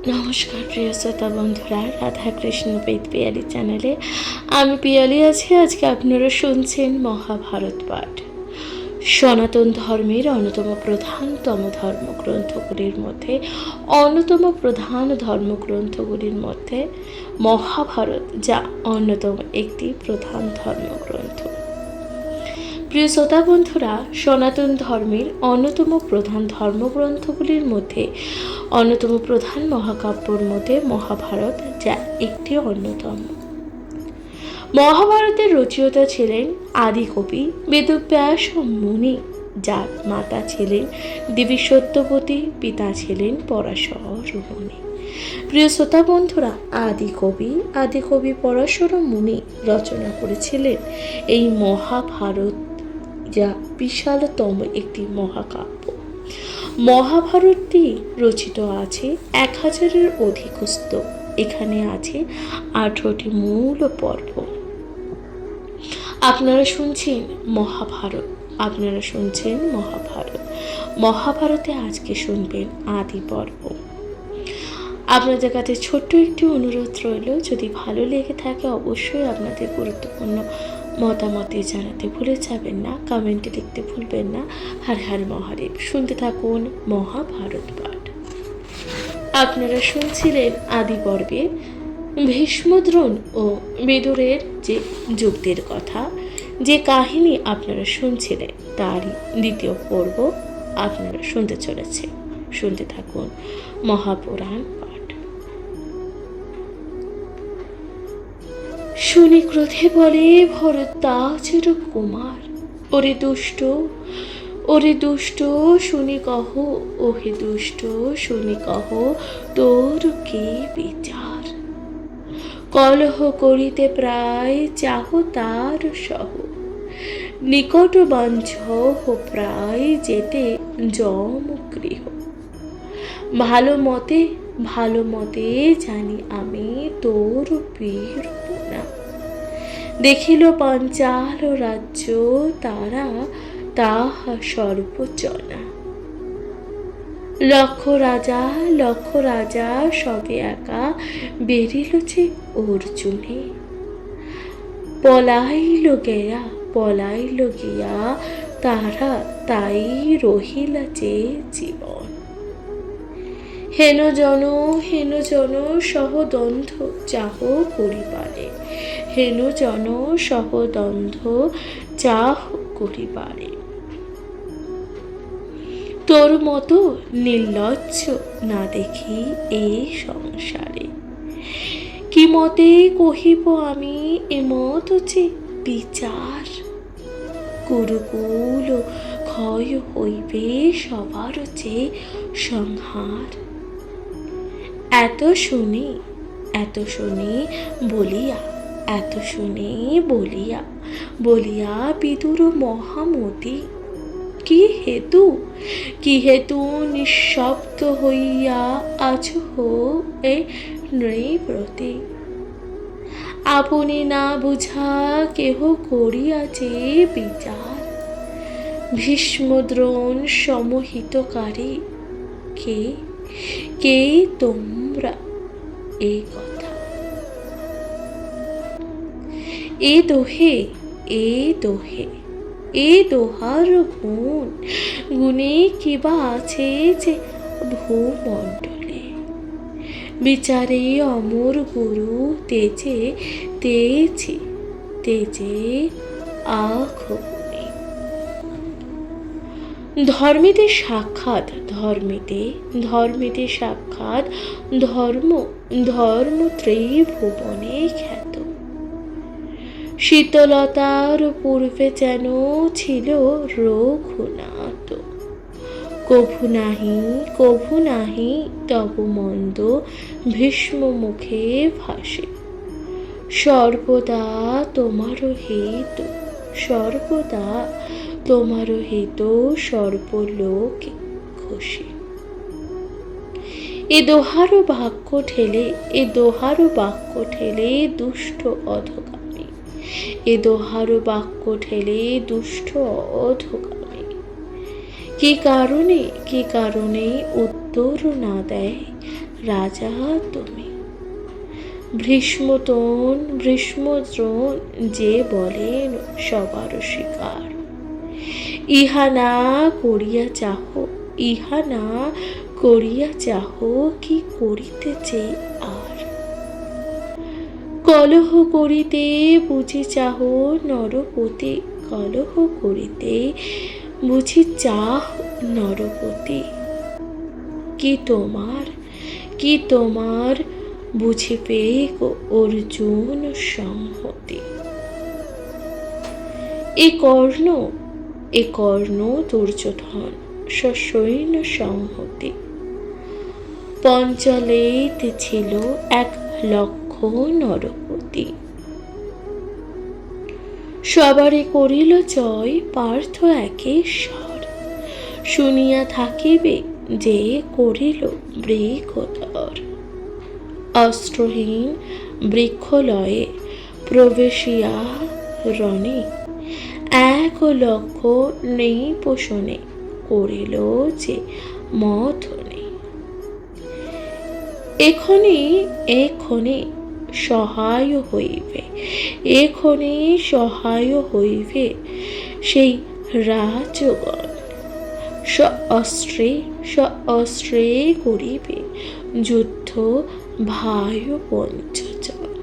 নমস্কার প্রিয় শ্রোতা বন্ধুরা, রাধা কৃষ্ণ বেদ পিয়ালি চ্যানেলে আমি পিয়ালি আছি। আজকে আপনারা শুনছেন মহাভারত পাঠ। সনাতন ধর্মের অন্যতম প্রধানতম ধর্মগ্রন্থগুলির মধ্যে মহাভারত, যা অন্যতম একটি প্রধান ধর্মগ্রন্থ। প্রিয় শ্রোতা বন্ধুরা, সনাতন ধর্মের অন্যতম প্রধান ধর্মগ্রন্থগুলির মধ্যে অন্যতম প্রধান মহাকাব্যর মধ্যে মহাভারত, যা একটি অন্যতম। মহাভারতের রচয়িতা ছিলেন আদিকবি বেদব্যাস মুনি, যার মাতা ছিলেন দেবী সত্যবতী, পিতা ছিলেন পরাশর মুনি। প্রিয় শ্রোতা বন্ধুরা, আদিকবি পরাশর মুনি রচনা করেছিলেন এই মহাভারত, যা বিশালতম একটি মহাকাব্য। মহাভারতটি রচিত আছে 1000-এর অধিক শ্লোক। এখানে আছে 18টি মূল পর্ব। আপনারা শুনছেন মহাভারতে আজকে শুনবেন আদি পর্ব। আপনাদের কাছে ছোট্ট একটি অনুরোধ রইল, যদি ভালো লেগে থাকে অবশ্যই আপনাদের গুরুত্বপূর্ণ মতামত জানাতে ভুলে যাবেন না, কমেন্টে লিখতে ভুলবেন না। হর হর মহাদেব। শুনতে থাকুন মহাভারত পাঠ। আপনারা শুনছিলেন আদি পর্বে ভীষ্মদ্রোণ ও বিদুরের যে যুদ্ধের কথা, যে কাহিনী আপনারা শুনছিলেন তারই দ্বিতীয় পর্ব আপনারা শুনতে চলেছে। শুনতে থাকুন মহাপুরাণ পাঠ। শুনি ক্রোধে বলে ভরদ্বাজের কুমার, ওরে দুষ্ট শুনি কহ, ওহে দুষ্ট শুনি কহ, তোর কি বিচার? কলহ করিতে প্রায় চাহ তার সহ, নিকট বাঞ্ছ প্রায় যেতে যম গৃহ। ভালো মতে জানি আমি তোর বীর পুনা, দেখিল পাঞ্চাল রাজ্য তারা তাহা সর্বজনা। লক্ষ রাজা সবে একা বেরিল যে অর্জুনে, পলাইল গিয়া তারা তাই রহিলা যে জীবন। হেন জন সহদ্বন্দ্ব চাহ করিবারে, তোর মতো নির্লজ্জ না দেখি এই সংসারে। কি মতে কহিব আমি এমত যে বিচার, কুরুকুল ক্ষয় হইবে সবার যে সংহার। এত শুনি বলিয়া বিদুর মহামতি, কি হেতু নিঃশব্দ হইয়া আছো এ নৃব্রতে? আপনি না বুঝা কেহ করিয়াছে বিচার, ভীষ্মদ্রোণ সমহিতকারী কে তোমরা? এ কথা এ দোহার গুণে কিবা আছে যে ভূমণ্ডলে, বিচারে অমর গুরু তেজে আখগুণে। ধর্মেতে সাক্ষাৎ ধর্ম ত্রিভুবনে খ্যাত। শীতলতার পূর্বে যেন ছিল রঘুনাথ, কভু নাহি তব মন্দ ভীষ্ম মুখে ভাসে। সর্বদা তোমার হেতু সর্বলোকে খুশি। এ দোহার বাক্য ঠেলে দুষ্ট অধগামী, কি কারণে উত্তর না দেয় রাজা তুমি। ভীষ্মদ্রোণ যে বলেন সবার শিকার, ইহা না করিয়া চাহ, ইহা না করিয়া চাহ, কি করিতেছে আর। কলহ করিতে বুঝি চাহ নরপতি, কলহ করিতে বুঝি চাহ নরপতি। কি তোমার বুঝিবে অর্জুন সংহতি। এ কর্ণ দুর্যোধন সসৈন্য সংহতি। পঞ্চলেতে ছিল 1,00,000 নরপতি। সবারে করিল জয় পার্থ একেশ্বর। শুনিয়া থাকিবে যে করিল বৃকোদর। অস্ত্রহীন বৃক্ষলয়ে প্রবেশিয়া রণে, 1,00,000 নৃপোষণে করিল যে মথনে। এক্ষণে সহায় হইবে, এক্ষণে সহায় হইবে সেই রাজগণ। অস্ত্রে করিবে যুদ্ধ ভাই পঞ্চজন।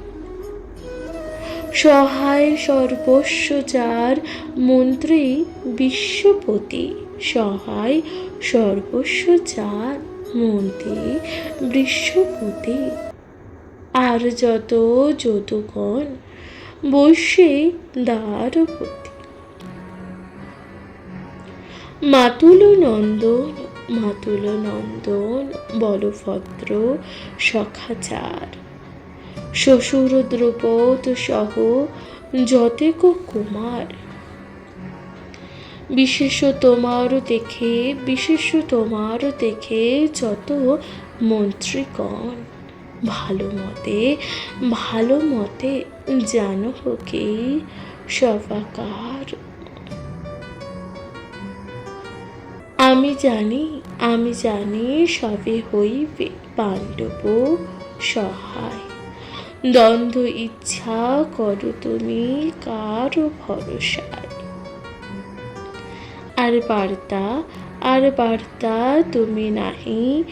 সহায় সর্বস্ব যার মন্ত্রী বিশ্বপতি, সহায় সর্বস্ব যার মন্ত্রী বিশ্বপতি। আর যত যদুগণ বৈশ্যে দ্বারপতি। মাতুল নন্দন বলভদ্র সখাচার। শ্বশুর দ্রুপদ সহ যতেক কুমার। বিশেষ তোমার দেখে যত মন্ত্রীগণ। ভালো মতে জানো কি সবাকার। আমি জানি সবে হইবে পাণ্ডব সহায়। দ্বন্দ্ব ইচ্ছা করো তুমি কার ভরসায়। আর বার্তা তুমি নাহি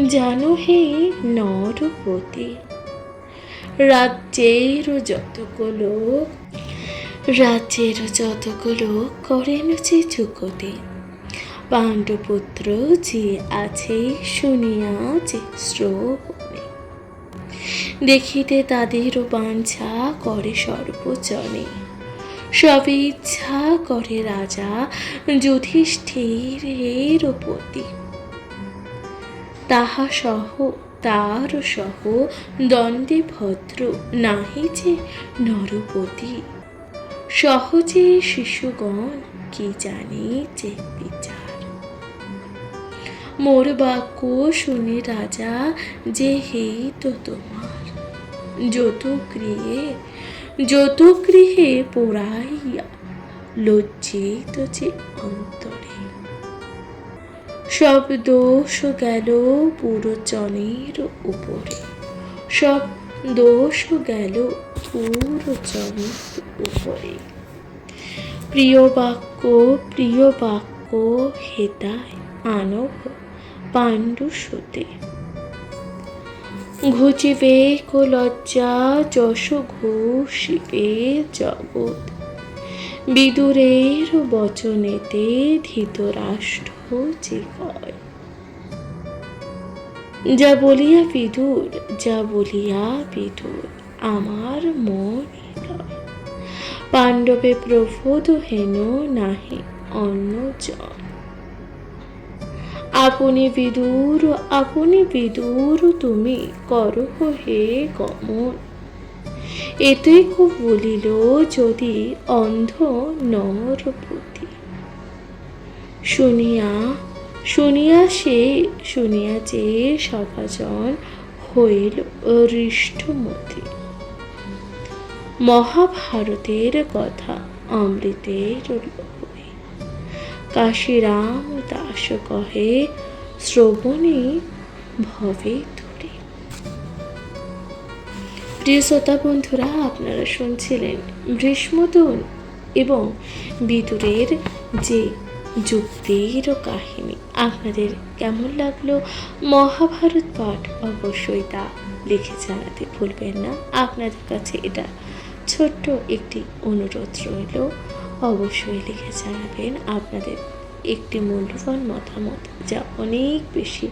জানো হে নরপতি। রাজ্যের যতক লোক করেন যে যুগতি। পাণ্ডপুত্র যে আছে শুনিয়া যে শ্রবণে। দেখিতে তাদের বাঞ্ছা করে সর্বজনে। সবে ইচ্ছা করে রাজা যুধিষ্ঠিরের পতি। তার সহ দ্বন্দ্বে ভদ্র নাহি যে নরপতি। সহজে শিশুগণ কি জানি যে বিচার। মোর বাক্য শুনে রাজা যে হেত তোমার। যতগৃহে পোড়াইয়া লজ্জিত যে অন্তরে। সব দোষ গেল পুরজনের উপরে, সব দোষ গেল পুরজনের উপরে। প্রিয় বাক্য হেতায় আনব পাণ্ডু সুতে। ঘুচিবে লজ্জা যশ ঘোষিবে জগৎ। বিদুরের বচনেতে ধৃতরাষ্ট্র যে কয়। যা বলিয়া বিদুর আমার মন লয়। পাণ্ডবে প্রবোধ হেন নাহি অন্যজন। আপনি বিদুর তুমি করহ হে গমন। এতই খুব বলিল যদি অন্ধ নরপতি। শুনিয়া যে সভাজন হইল হৃষ্টমতি। মহাভারতের কথা অমৃতের লহরী। কাশীরাম দাস কহে শ্রবণে ভবে ধরে। প্রিয় শ্রোতা বন্ধুরা, আপনারা শুনছিলেন ভীষ্মদূন এবং বিদুরের যে যুক্তির ও কাহিনী। আপনাদের কেমন লাগলো মহাভারত পাঠ অবশ্যই তা লিখে জানাতে ভুলবেন না। আপনাদের কাছে এটা ছোট্ট একটি অনুরোধ রইল, অবশ্যই লিখে জানাবেন আপনাদের একটি মূল্যবান মতামত, যা অনেক বেশি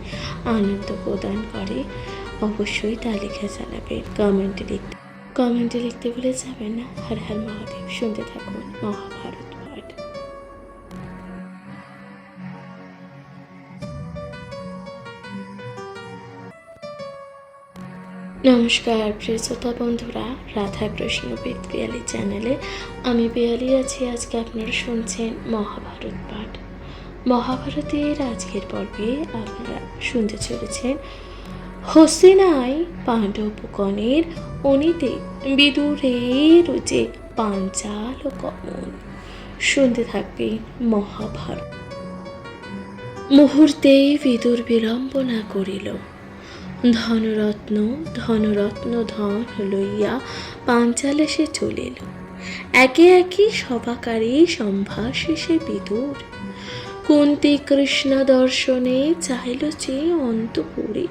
আনন্দ প্রদান করে। অবশ্যই তা লিখে জানাবেন। কমেন্টে লিখতে ভুলে যাবেন না। হর হর মহাদেব। শুনতে থাকুন মহাভারত পাঠ। নমস্কার প্রিয় শ্রোতা বন্ধুরা, রাধায় প্রশ্নবিদ পিয়ালি চ্যানেলে আমি পিয়ালি আছি। আজকে আপনারা শুনছেন মহাভারত পাঠ। মহাভারতের আজকের পর্বে আপনারা শুনতে চলেছেন হস্তিনায় পাণ্ডবগণের অনিতে বিদুরের যে পাঞ্চাল ও কমল। শুনতে থাকবে মহাভারত। মুহূর্তে বিদুর বিলম্ব না করিল। ধনরত্ন ধন লইয়া পাঞ্চালে সে চলিল। একে একে সভাকারী সম্ভার শেষে বিদুর কুন্তি কৃষ্ণ দর্শনে চাহিল যে অন্তপুরে।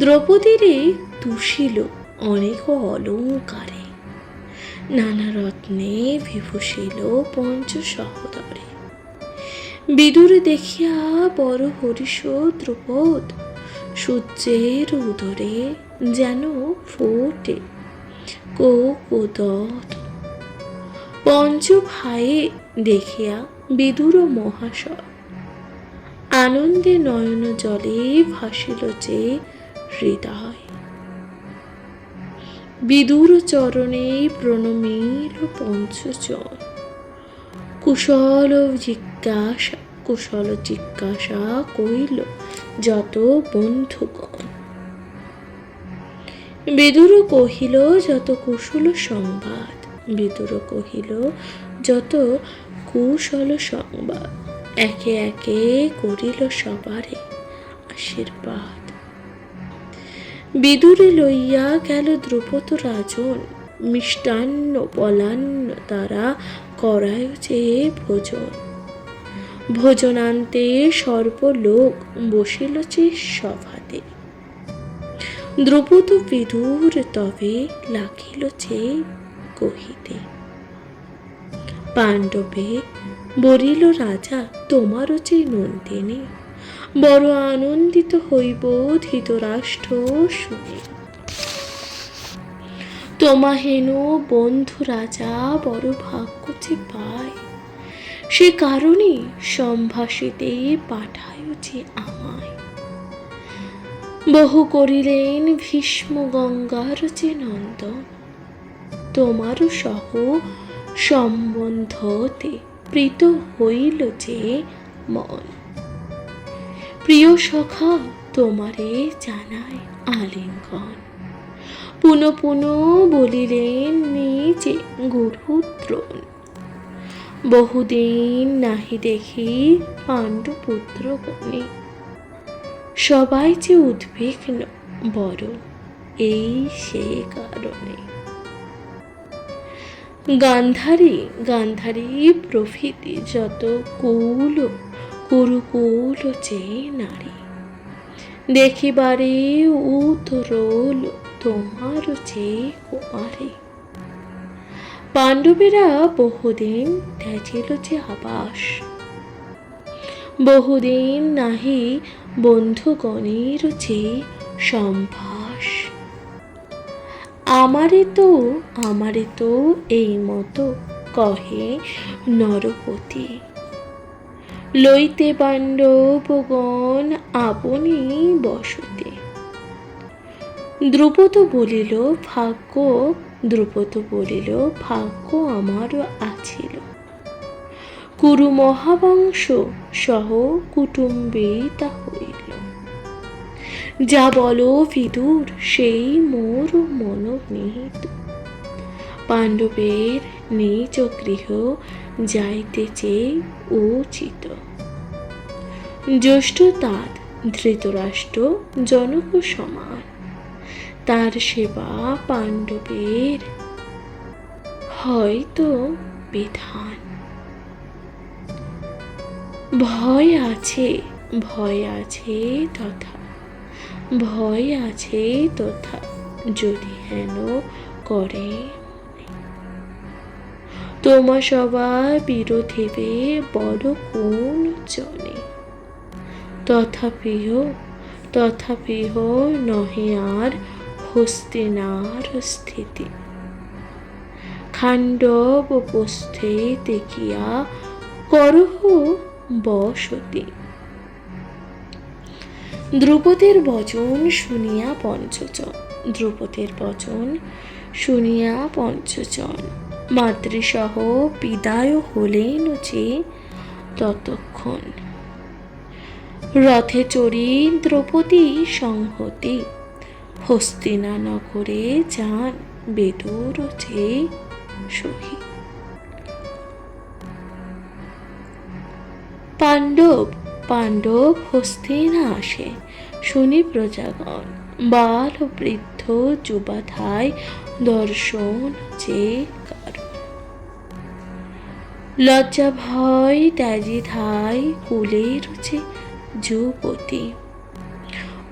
দ্রৌপদীরে তুষিল অনেক অলঙ্কারে, নানা রত্নে বিভূষিল পঞ্চ সহোদরে। বিদুর দেখিয়া বড় হরিষ দ্রৌপদ, সূর্যের উদরে যেন ফোটে কোকোদত। পঞ্চ ভাইয়ে দেখিয়া বিদুর মহাশয়, আনন্দে নয়ন জলে ভাসিল যে হৃদয়। বিদুর চরণে প্রণমিল পঞ্চজন, কুশল জিজ্ঞাসা কইল যত বন্ধুগণ। বিদুর কহিল যত কুশল সংবাদ, বিদুর কহিল যত কুশল সংবাদ। একে একে করিল সবারে আশীর্বাদ। বিদুরে লইয়া গেল দ্রুপদ রাজন, মিষ্টান্ন পলান্ন তারা করায় যে ভোজন। ভোজনান্তে সর্বলোক বসিল যে সভাতে। দ্রৌপদ বিদুর তবে লাগিল যে কহিতে। পাণ্ডবে বলিল রাজা তোমারও যে নন্দিনী, বড় আনন্দিত হইব ধৃতরাষ্ট্র শুনে। তোমাহেন বন্ধু রাজা বড় ভাগ্য যে পায়, সে কারণে সম্ভাষিতে পাঠায় যে আমায়। বহু করিলেন ভীষ্ম গঙ্গার যে নন্দন, তোমারও সহ সম্বন্ধতে প্রীত হইল যে মন। প্রিয় সখা তোমারে জানায় আলিঙ্গন, পুন পুন বলিলেন নিজে গুরুদ্রোণ। বহুদিন নাহি দেখি পাণ্ডুপুত্র গণে, সবাই যে উদ্বিগ্ন বড় এই সে কারণে। গান্ধারী প্রভৃতি যত কুরুকুল যে নারী, দেখিবারে উতরোল তোমার যে কুমারী। পাণ্ডবেরা বহুদিন ত্যাজিল যে আবাস, বহুদিন নাহি বন্ধুগণের যে সম্ভাস। আমারে তো এই মতো কহে নরপতি, লইতে পাণ্ডবগণ আপনি বসতে। দ্রুপদ বলিল ভাগ্য আমারও আছিল, কুরু মহাবংশ সহ কুটুম্বে তা হইল। যা বলো বিদুর সেই মোর মনোনীত, পাণ্ডবের নিজ গৃহ যাইতেছে উচিত। জ্যেষ্ঠ তাত ধৃতরাষ্ট্র জনক সমান, তার সেবা পাণ্ডবের হয়তো বিধান। ভয় আছে, ভয় আছে তথা, ভয় আছে তথা, যদি হেন করে তোমা সবার বিরোধীবে বল কোন জনে। তথাপিহ নহে আর হস্তিনার স্থিতি, খাণ্ডব উপস্থে দেখিয়া করহ বসতি। দ্রুপদের বচন শুনিয়া পঞ্চজন, দ্রুপদের বচন শুনিয়া পঞ্চজন মাতৃসহ বিদায় হলেন যে ততক্ষণ। রথে চড়ি দ্রৌপদী সংহতি, হস্তিনা নগরে যান বেদুর যে সহিত। পাণ্ডব হস্তিনা আসে, শুনি প্রজাগণ বাল বৃদ্ধ যুবাধায় দর্শন যে কারণ। লজ্জা ভয় ত্যাজি ধায় কুলের যে যুবতী,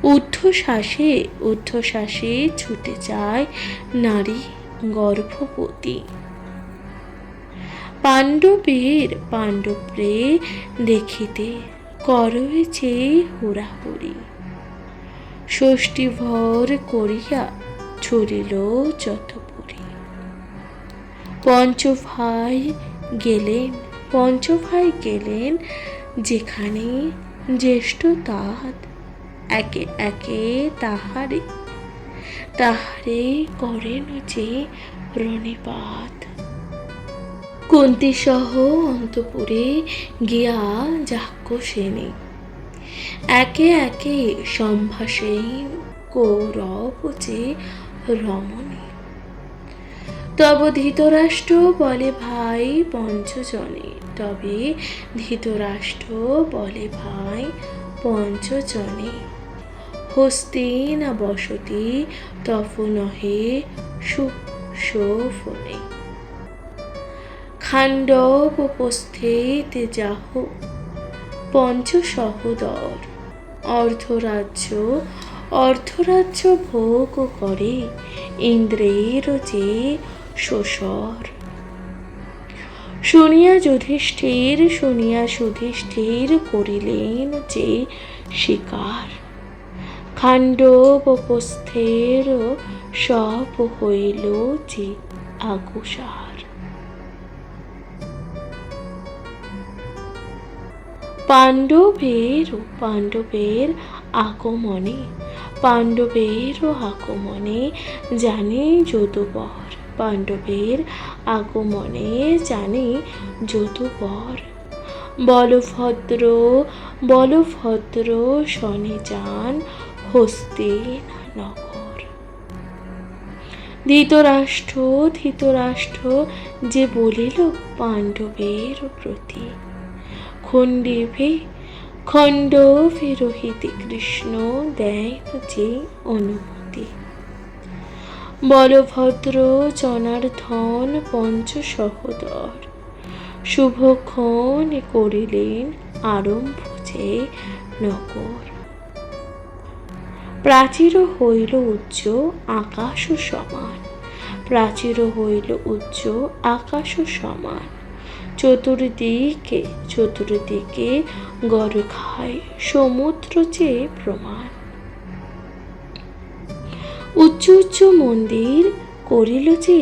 ঊর্ধ্বশ্বাসে ছুটে যায় নারী গর্ভবতী। পাণ্ডবরে দেখিতে করছে হুড়াহুড়ি, ষষ্ঠী ভর করিয়া ছড়িল যত পুরী। পঞ্চভাই গেলেন যেখানে জ্যেষ্ঠ তাত, একে একে তাহারে করেন যে রণিপাত। কুন্তী সহ অন্তঃপুরে গিয়া যাজ্ঞসেনী, একে একে সম্ভাষে কৌরব যে রমণী। তব ধৃতরাষ্ট্র বলে ভাই পঞ্চজনে, তবে ধৃতরাষ্ট্র বলে ভাই পঞ্চজনে। হস্তিনা বসতি তব নহে সুশোভনে, খাণ্ডব উপস্থিত যাহ পঞ্চ সহোদর। অর্ধরাজ্য ভোগ করে ইন্দ্রের যে শোষর। শুনিয়া যুধিষ্ঠির করিলেন যে স্বীকার, খাণ্ডব উপস্থের সব হইল যে আগুসার। পাণ্ডবের আগমনে জানে যদুবর, পাণ্ডবের আগমনে জানে যদুবর। বলভদ্র শনে যান হস্তিনা নগর। ধৃতরাষ্ট্র যে বলিল পাণ্ডবের প্রতি, খণ্ডবে রহিতে কৃষ্ণ দেন যে অনুমতি। বলভদ্র জনার্দন পঞ্চ সহোদর, শুভক্ষণ করিলেন আরম্ভ যে নগর। প্রাচীর হইল উচ্চ আকাশ সমান, চতুর্দিকে গড়খায় সমুদ্র যে প্রমাণ। উচ্চ মন্দির করিল যে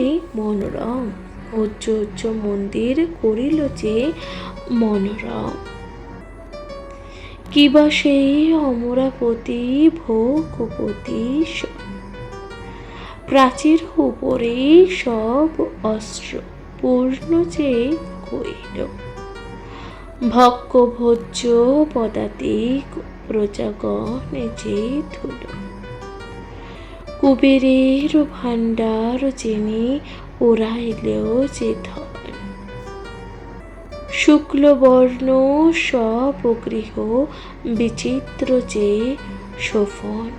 মনোরম, কিবা সেই অমরাপতি ভোগপতি। প্রাচীর উপরে সব অস্ত্র পূর্ণ যে কইল, ভক্ষ ভোজ্য পদাতিক প্রজাগণে যে ধুল। কুবেরের ভাণ্ডার যিনি উড়াইলেও যে ধন, শুক্লবর্ণ সব গৃহ বিচিত্র যে শোভন।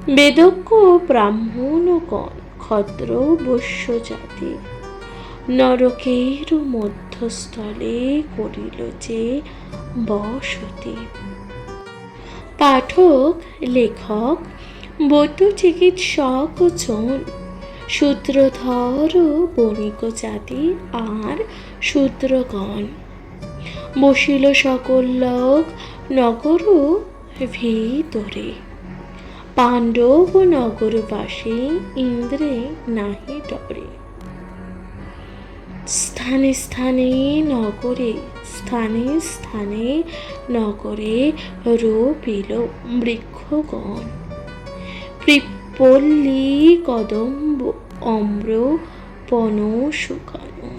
বেদজ্ঞ ব্রাহ্মণগণ ক্ষত্র বৈশ্য জাতি নরকের মধ্যস্থলে করিল যে বসতি। পাঠক, লেখক, বৈদ্য চিকিৎসক জন, সূত্রধর বণিক জাতি আর শূদ্রগণ বসিল সকল লোক নগর ভিতরে। পাণ্ডব নগরবাসী ইন্দ্রে নাহি ডরে। স্থানে স্থানে নগরে, স্থানে স্থানে নগরে রোপিল বৃক্ষগণ। পিপ্পলি কদম্ব অম্র পনসকানন।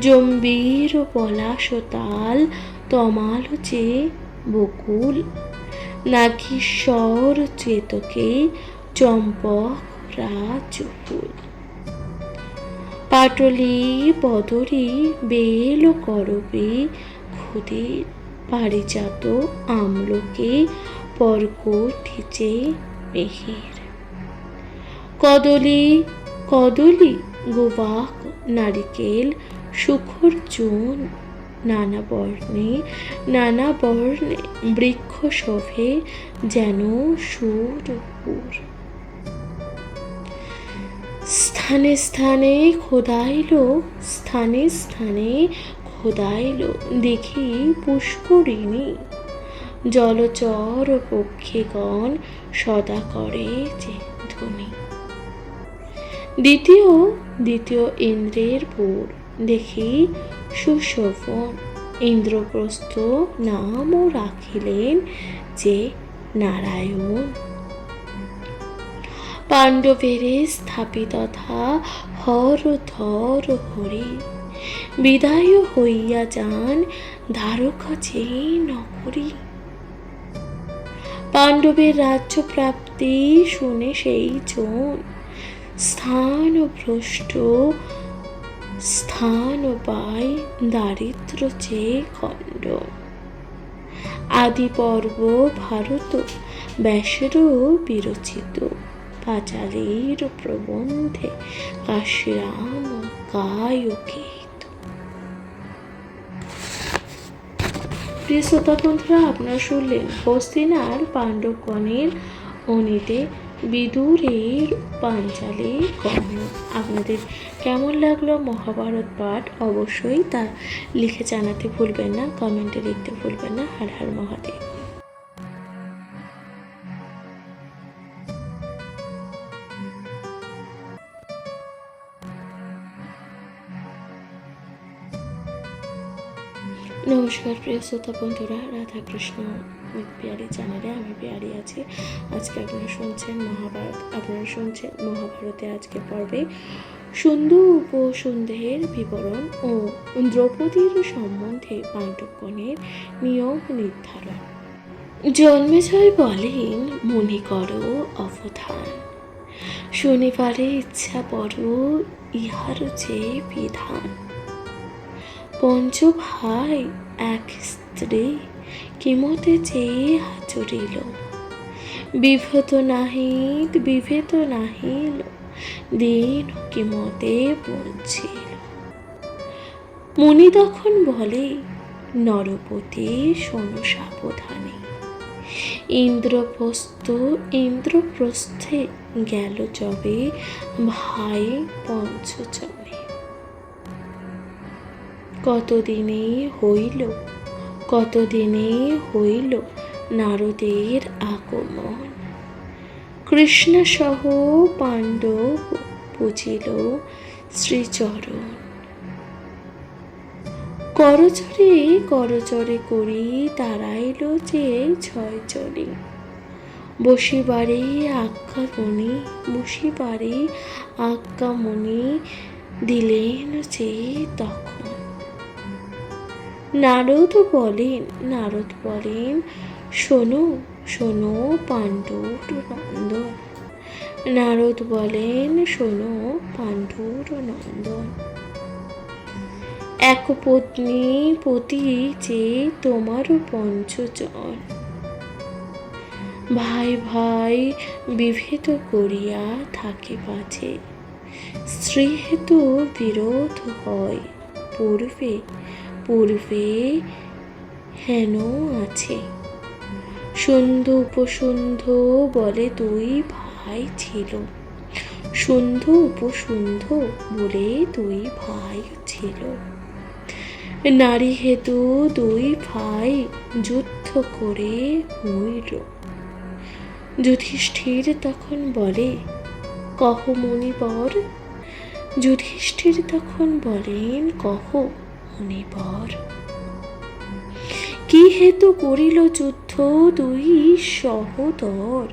জম্বীর পলাশ তাল তমাল যে বকুল। নাগেশ্বর চেতকে চম্পক রাজফুল। পাটলি বদরি বেল করবী ক্ষুদির। পারিজাত আমলকে পর্কটিচে মিহির। কদলী কদলী গোবাক নারিকেল সুখর চুন। নানা বর্ণে নানা বর্ণে বৃক্ষ শোভে যেন সুরপুর। স্থানে স্থানে খোদাইল, স্থানে স্থানে খোদাইল দেখি পুষ্করিণী। জলচর পক্ষীগণ সদা করে যে ধ্বনি। দ্বিতীয় দ্বিতীয় ইন্দ্রের পুর দেখি সুশোভন। ইন্দ্রপ্রস্থ নামও রাখিলেন যে নারায়ণ। পাণ্ডবেরে স্থাপিতথা হর ধর হরি। বিদায় হইয়া যান দ্বারকা যে নগরী। পাণ্ডবের রাজ্য প্রাপ্তি শুনে সেই জন স্থান ভ্রষ্ট স্থান পায় দারিদ্র যে খণ্ড। আদি পর্ব ভারত ব্যাসের বিরচিত। পাঁচালীর প্রবন্ধে কাশিরাম কায়কেত। প্রিয় শ্রোতা বন্ধুরা, আপনারা শুনলেন হস্তিনার পাণ্ডবগণের অনিতে বিদুরের পাঞ্চালী গণ। আপনাদের কেমন লাগলো মহাভারত পাঠ অবশ্যই তা লিখে জানাতে ভুলবেন না, কমেন্টে লিখতে ভুলবেন না। হর হর মহাদেব। নমস্কার প্রিয় শ্রোতা বন্ধুরা, রাধাকৃষ্ণ পিয়ারি চ্যানেলে আমি পিয়ারি আছি। আজকে আপনারা শুনছেন মহাভারতে আজকে পর্বে সুন্দর উপসন্দেহের বিবরণ ও দ্রৌপদীর সম্বন্ধে পাণ্ডবগণের নিয়ম নির্ধারণ। জন্মেজয় বলেন, মনে করো অবধান, শনিবারে ইচ্ছা বড় ইহার যে বিধান। পঞ্চ ভাই এক স্ত্রী কিমতে চেয়ে হাচরিল। বিভেদ নাহিল দিন কিমতে বলছিল। মুনি তখন বলে, নরপতি শোনো সাবধানে। ইন্দ্রপ্রস্থে গেল যবে ভাই পঞ্চজনে। কতদিনে হইল নারদের আগমন। কৃষ্ণ সহ পাণ্ডব পুজিল শ্রীচরণ। করচরে করি তারাইল যে ছয় জনে। বসিবারে আজ্ঞামণি দিলেন যে তখন। নারদ বলেন, শোনো পাণ্ডুর নন্দন। নারদ বলেন, শোনো পাণ্ডুর নন্দন। এক পত্নী পতি যে তোমার পঞ্চজন। ভাই ভাই বিভেদ করিয়া থাকে পাছে, স্ত্রী হেতু বিরোধ হয় পূর্বে পূর্বে হেন আছে। সন্ধু উপসন্ধু বলে দুই ভাই ছিল, সন্ধু উপসন্ধু বলে দুই ভাই ছিল। নারী হেতু দুই ভাই যুদ্ধ করে হইল। যুধিষ্ঠির তখন বলে কহ মুনিবর, যুধিষ্ঠির তখন বলেন কহ মুনিবর। কি হেতু করিল যুদ্ধ দুই সহোদর?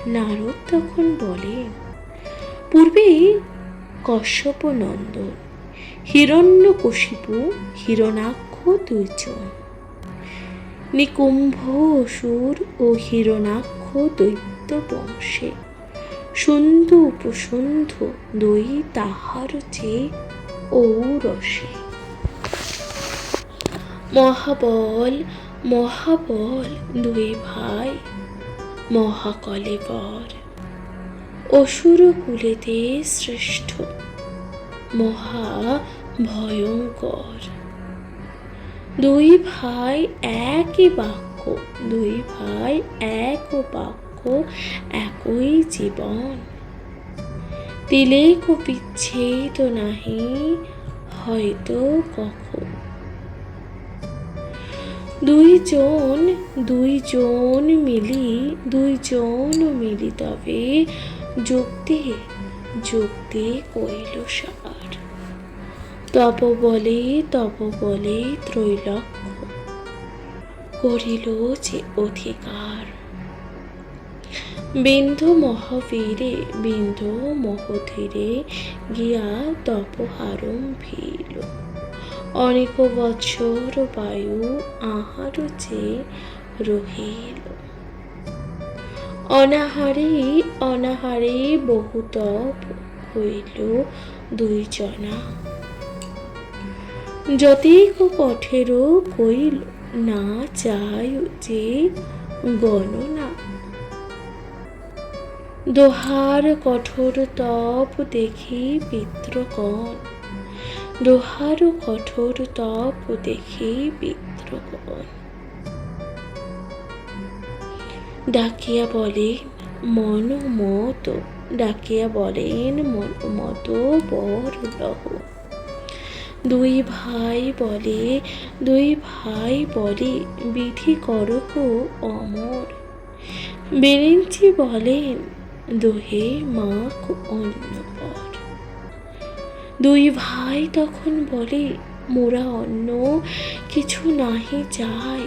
নারদ তখন বলেন পূর্বে কশ্যপ নন্দন, হিরণ্যকশিপু হিরণাক্ষ দুইজন, নিকুম্ভ অসুর ও হিরণাক্ষ দৈত্য বংশে, সন্ধু উপসন্ধু দুই তাহার চেয়ে ঔরসে। মহাবল মহাবল দুই ভাই মহাকলেবর, অসুর কুলেতে শ্রেষ্ঠ মহা ভয়ঙ্কর। দুই ভাই একই বাক্য, দুই ভাই এক বাক্য একই জীবন, তিলেক বিচ্ছেদ নাহি হয়তো কখন। দুইজন মিলি তবে যুক্তি কইল সার, তব বলে ত্রৈলক্ষ্য করিল যে অধিকার। বিন্ধু মহধীরে গিয়া তপহারম্ভিল, অনেক বৎসর বায়ু আহার যে রহিল। অনাহারে বহু তপ হইল দুইজনা, যতিক কঠোর কইল না যায় যে গণনা। দোহার কঠোর তপ দেখি পিতৃগণ, দোহার কঠোর তপ দেখি পিতৃগণ। ডাকিয়া বলেন মত বর লহ। দুই ভাই বলে বিধি করহ অমর। বিরিঞ্চি বলেন দোহে মাখ অন্নপর। দুই ভাই তখন বলে মোরা অন্য কিছু নাহি চাই,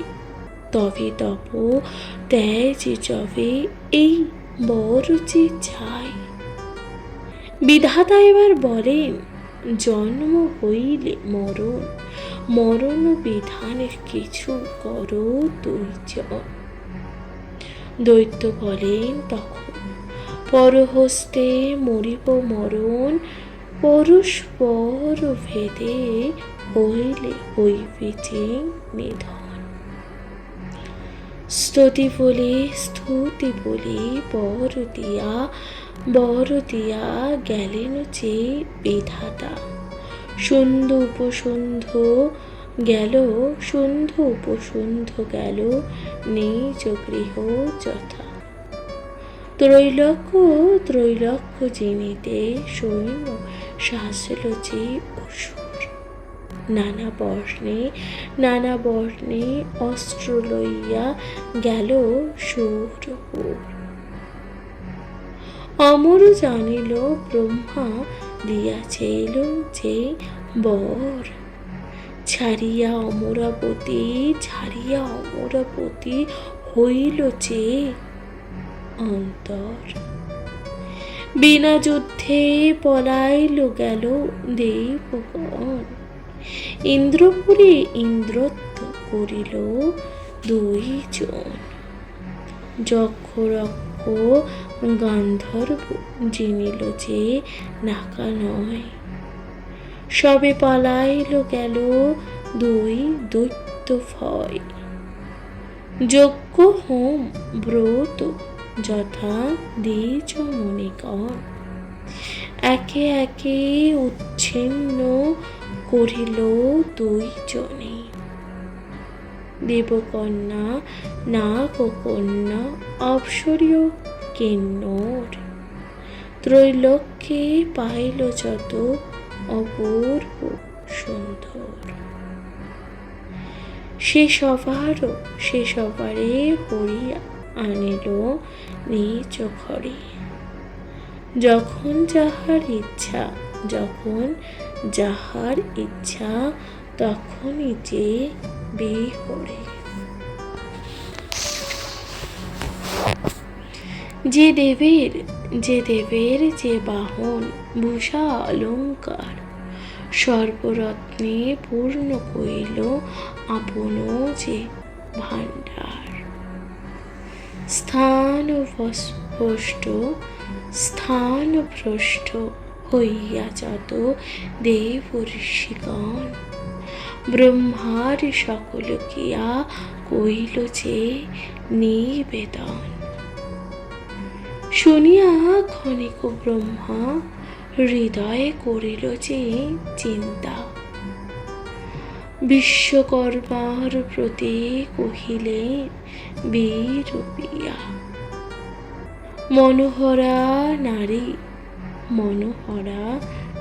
তবে তপ ত্যাজ যবে এই বর যে চাই। বিধাতা এবার বলেন জন্ম হইলে মরণ বিধানের কিছু করো দুইজন। দৈত্য বলেন তখন পরহস্তে মরিব মরণ, পরস্পর ভেদে হইবে যে নিধন। স্তুতি বলি বর দিয়া গেলেন যে বিধাতা। সন্ধু উপসন্ধু গেল নিজ গৃহ যথা। ত্রৈলক্ষ্য জিনিতে সৈন্য শাসল যে অসুর। নানা বর্ণে অস্ত্র লইয়া গেল সুরপুর। অমর জানিল ব্রহ্মা দিয়াছিল যে বর, ছাড়িয়া অমরাবতী হইল যে অন্তর। বিনা যুদ্ধে পলাইল গেল দেবগণ, ইন্দ্রপুরে ইন্দ্রত্ব করিল দুইজন। যক্ষ রক্ষ গান্ধর্ব জিনিল যে নাকা নয়, সবে পালাইল গেল দুই দৈত্য ভয়। যজ্ঞ হোম ব্রত যথা দ্বিজ মণিগণ, একে একে উচ্ছিন্ন করিল দুইজনে। দেবকন্যা নাগকন্যা অপ্সরীয় কিন্নর, ত্রৈলোক্যে পাইল যত অপূর্ব সুন্দর। সে সবারে হরি আনিল নিজ ঘরে, যখন যাহার ইচ্ছা তখনই যে বিহরে। যে দেবের যে বাহন ভূষা অলঙ্কার, সর্বরত্নে পূর্ণ কইল আপন যে ভাণ্ডার। স্থানভ্রষ্ট হইয়া যত দেব ঋষিগণ, ব্রহ্মার সকল কিয়া কইল যে নিবেদন। শুনিয়া ক্ষণিক ব্রহ্মা হৃদয়ে করিল যে চিন্তা, বিশ্বকর্মার প্রতি কহিলেন বিরূপিয়া। মনোহরা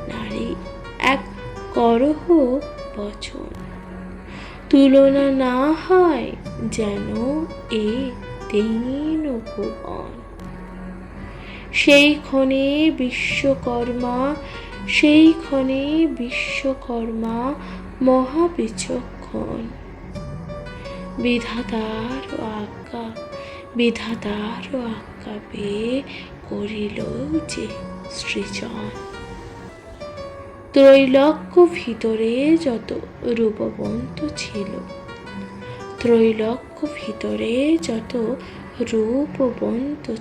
নারী এক করহ বচন, তুলনা না হয় যেন এ তিন ভুবন। সেই ক্ষণে বিশ্বকর্মা মহাবিচক্ষণ, বিধাতার আজ্ঞা পেয়ে করিল যে সৃজন। ত্রৈলোক্য ভিতরে যত রূপবন্ত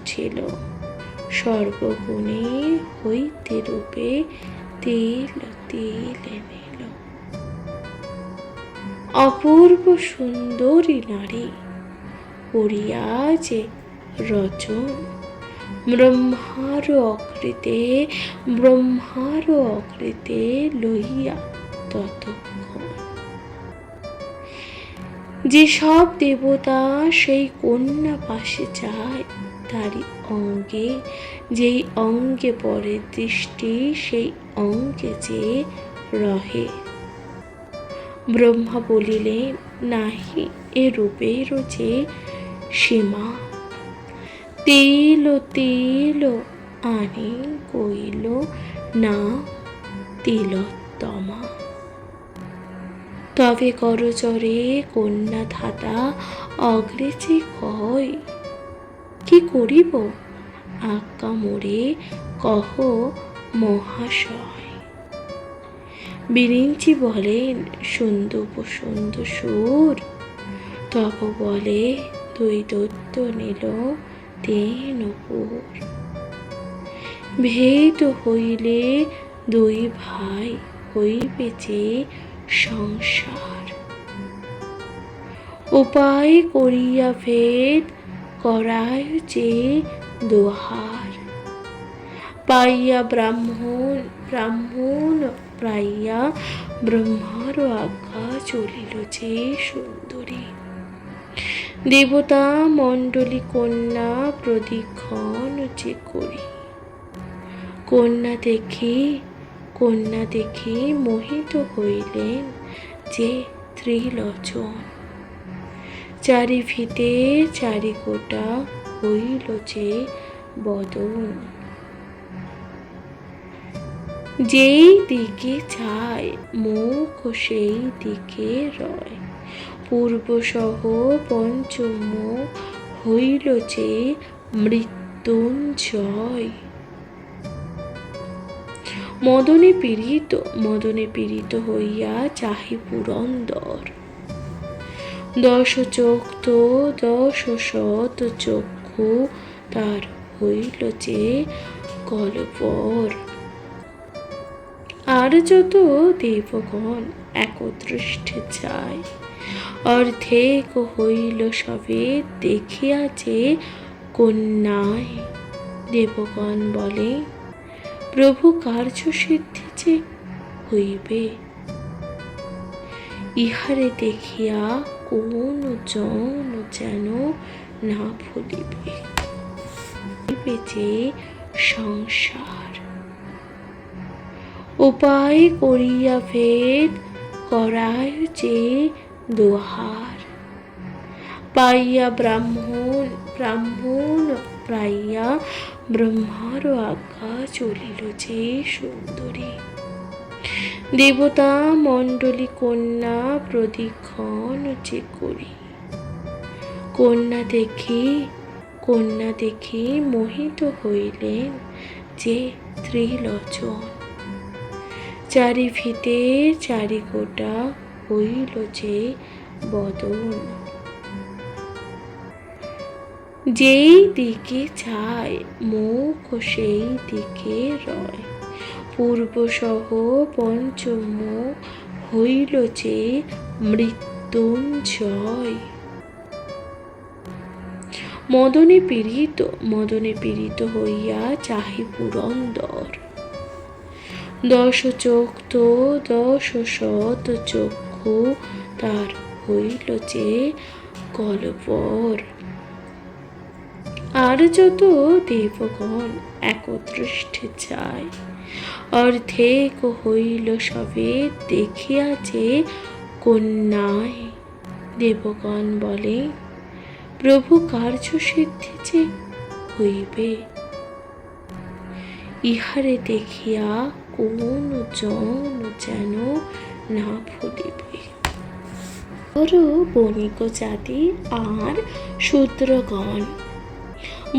ছিল, সর্বগুণে হইতে রূপে তিল নিল। অপূর্ব সুন্দরী নারী করিয়া যে রচন, ব্রহ্মার অকৃতে লইয়া ততক্ষণ। যে সব দেবতা সেই কন্যা পাশে যায়, তারি যেই অঙ্গে পড়ে দৃষ্টি সেই অঙ্গে যে রহে। ব্রহ্মা বলিলেন নাহি এ রূপের যে সীমা, তিল আনি কইল না তিলোত্তমা। তবে করজরে কন্যা ধাতা অগ্রে যে কয়, কি করিব আজ্ঞা মোরে কহ মহাশয়। বিরিঞ্চি বলেন সুন্দর সুর, তব বলে দুই দৈত্য নিল তিন পুর। ভেদ হইলে দুই ভাই হইবে যে সংসার, উপায় করিয়া ভেদ করায় যে দোহার। পাইয়া ব্রাহ্মণ পাইয়া ব্রহ্মার আজ্ঞা চলিল যে সুন্দরী। দেবতা মণ্ডলী কন্যা প্রদক্ষিণ যে করি, কন্যা দেখি মোহিত হইলেন যে ত্রিলোচন। চারিভিতে চারিগোটা হইল যে বদন, যেই দিকে চায় মুখ সেই দিকে রয়। পূর্বসহ পঞ্চমুখ হইল যে মৃত্যুঞ্জয়। মদনে পীড়িত হইয়া চাহি পুরন্দর, 10 চোখ তো 10 শত চক্ষু তার হইল যে কলবর। আর যত দেবগণ একদৃষ্টে যায়। অর্ধেক হইল সবে দেখিয়া যে কন্যায়। দেবগণ বলে প্রভু কার্য সিদ্ধি যে হইবে। ইহারে দেখিয়া কোন জন যেন না ভুলিবে। যে সংসার উপায় করিয়া ভেদ করায় যে দোহার। পাইয়া ব্রাহ্মণ পাইয়া ব্রহ্মার আজ্ঞা চলিল যে সুন্দরী। দেবতা মণ্ডলী কন্যা প্রদীক্ষণ যে করি। কন্যা দেখি মোহিত হইলেন যে ত্রিলোচন। চারি ভিতে চারিগোটা হইল যে বদন। যেই দিকে চায় মুখ সেই দিকে রয়। পূর্বসহ পঞ্চমুখ হইল যে মৃত্যুঞ্জয়। মদনে পীড়িত হইয়া চাহি পুরন্দর। 10 চোখ তো 10 শত চক্ষু তার হইল যে গলবর। আর যত দেবগণ একদৃষ্টে যায়। অর্ধেক হইল সবে দেখিয়া যে কন্যায়। দেবগণ বলে প্রভু কার্য সিদ্ধি যে হইবে। ইহারে দেখিয়া কোন জন যেন না ভুলিবে। বণিক জাতি আর শূদ্রগণ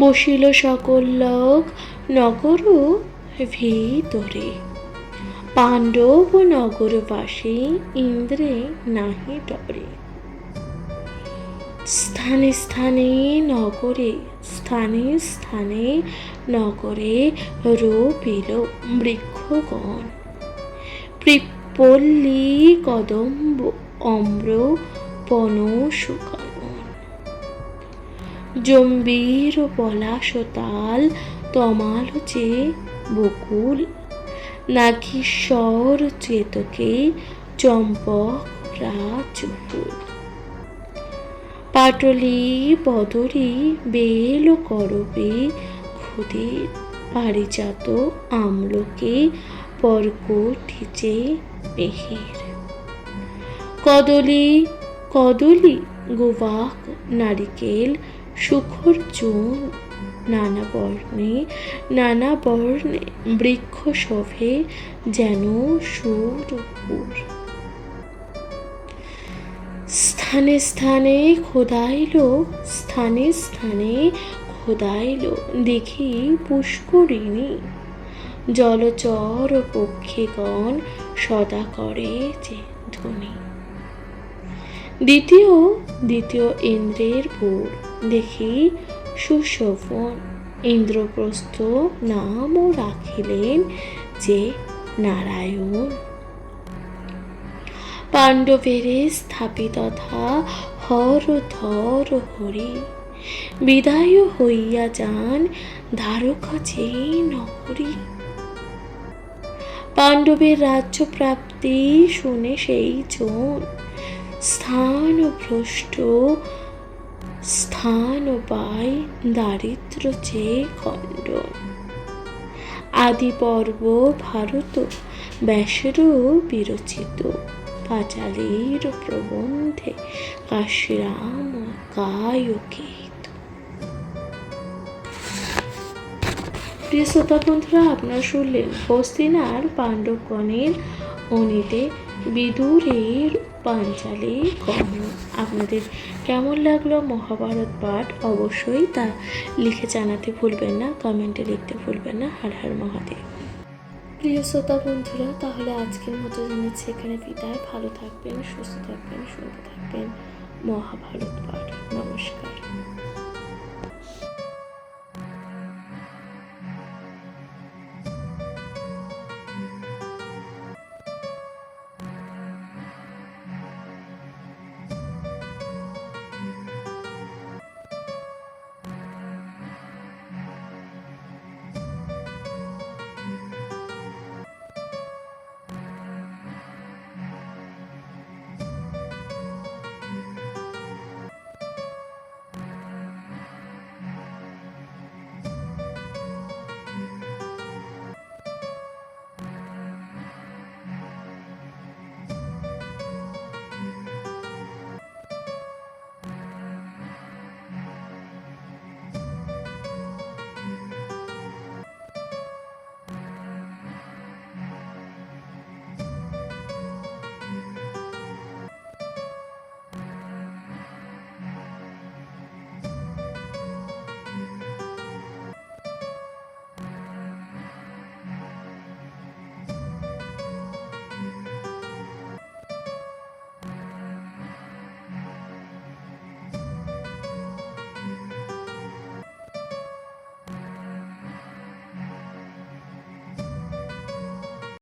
বসিল সকল লোক নগর ভিতরে। পাণ্ডব নগরবাসী ইন্দ্রে নাহি ডরে। স্থানে স্থানে নগরে রোপিল বৃক্ষগণ। পিপ্পলি কদম্ব অম্র পনসকানন। জম্বীর পলাশ তাল তমাল যে বকুল। নাগেশ্বর চেতকে চম্পক রাজফুল। পাটলি পদরি বেল করবী ক্ষুদির। পারিজাত আমলকি পর্কটি যে মেহের। কদলি গোবাক নারিকেল সুখর চুন। নানা বর্ণে বৃক্ষ শোভে যেন সুরপুর। স্থানে স্থানে খোদাইল দেখি পুষ্করিণী। জলচর পক্ষীগণ সদা করে যে ধ্বনি। দ্বিতীয় ইন্দ্রের পুর দেখি সুশোভন। ইন্দ্রপ্রস্থ নাম রাখিলেন যে নারায়ণ। পাণ্ডবেরে স্থাপিতথা হর ধর হরি। বিদায় হইয়া যান দ্বারকা যে নগরী। পাণ্ডবের রাজ্য প্রাপ্তি শুনে সেই জন স্থান পায় দারিদ্র যে খণ্ডন। আদি পর্ব ভারত ব্যাসের বিরচিত। পাঁচালীর প্রবন্ধে কাশীরাম গায়কিত। প্রিয় শ্রোতা বন্ধুরা, আপনারা শুনলেন হস্তিনার পাণ্ডবগণের অনিতে বিদুরের পাঞ্চালী গমন। আপনাদের কেমন লাগলো মহাভারত পাঠ অবশ্যই তা লিখে জানাতে ভুলবেন না, কমেন্টে লিখতে ভুলবেন না। হর হর মহাদেব। প্রিয় শ্রোতা বন্ধুরা, তাহলে আজকের মতো জানাচ্ছি এখানে বিদায়। ভালো থাকবেন, সুস্থ থাকবেন, শুনতে থাকবেন মহাভারত পাঠ। নমস্কার।